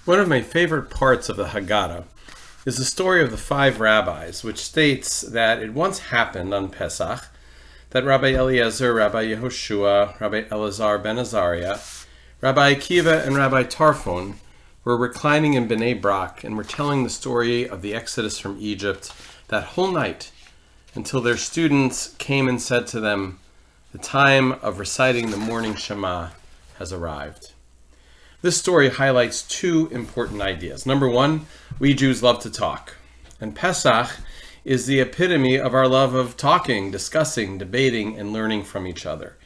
One of my favorite parts of the Haggadah is the story of the 5 rabbis, which states that it once happened on Pesach that Rabbi Eliezer, Rabbi Yehoshua, Rabbi Elazar ben Azariah, Rabbi Akiva, and Rabbi Tarfon were reclining in Bnei Brak and were telling the story of the Exodus from Egypt that whole night until their students came and said to them, "The time of reciting the morning Shema has arrived." This story highlights 2 important ideas. Number 1, we Jews love to talk. And Pesach is the epitome of our love of talking, discussing, debating, and learning from each other.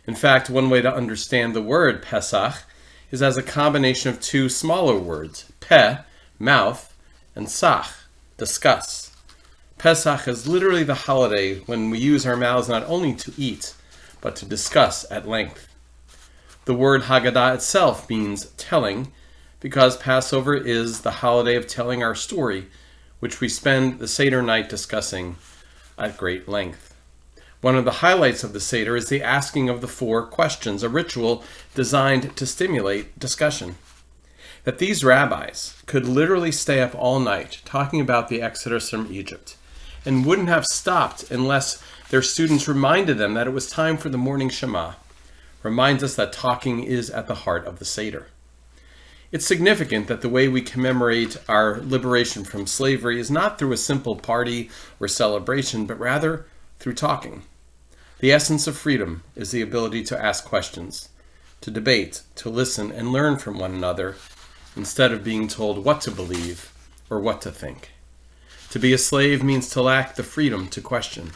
In fact, one way to understand the word Pesach is as a combination of 2 smaller words, peh, mouth, and sach, discuss. Pesach is literally the holiday when we use our mouths not only to eat, but to discuss at length. The word Haggadah itself means telling, because Passover is the holiday of telling our story, which we spend the Seder night discussing at great length. One of the highlights of the Seder is the asking of the 4 questions, a ritual designed to stimulate discussion. That these rabbis could literally stay up all night talking about the Exodus from Egypt and wouldn't have stopped unless their students reminded them that it was time for the morning Shema reminds us that talking is at the heart of the Seder. It's significant that the way we commemorate our liberation from slavery is not through a simple party or celebration, but rather through talking. The essence of freedom is the ability to ask questions, to debate, to listen and learn from one another, instead of being told what to believe or what to think. To be a slave means to lack the freedom to question.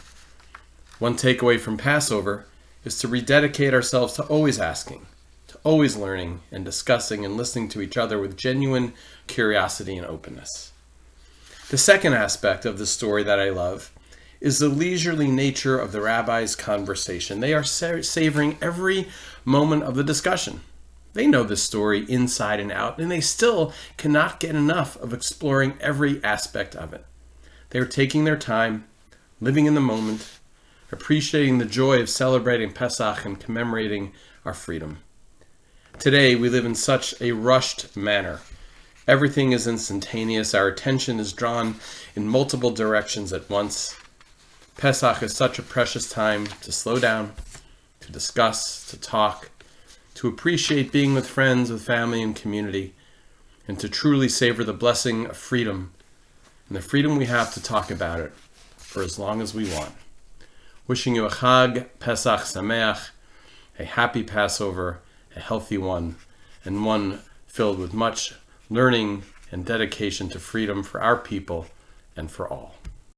One takeaway from Passover is to rededicate ourselves to always asking, to always learning and discussing and listening to each other with genuine curiosity and openness. The second aspect of the story that I love is the leisurely nature of the rabbis' conversation. They are savoring every moment of the discussion. They know the story inside and out, and they still cannot get enough of exploring every aspect of it. They are taking their time, living in the moment, appreciating the joy of celebrating Pesach and commemorating our freedom. Today, we live in such a rushed manner. Everything is instantaneous. Our attention is drawn in multiple directions at once. Pesach is such a precious time to slow down, to discuss, to talk, to appreciate being with friends, with family and community, and to truly savor the blessing of freedom and the freedom we have to talk about it for as long as we want. Wishing you a Chag Pesach Sameach, a happy Passover, a healthy one, and one filled with much learning and dedication to freedom for our people and for all.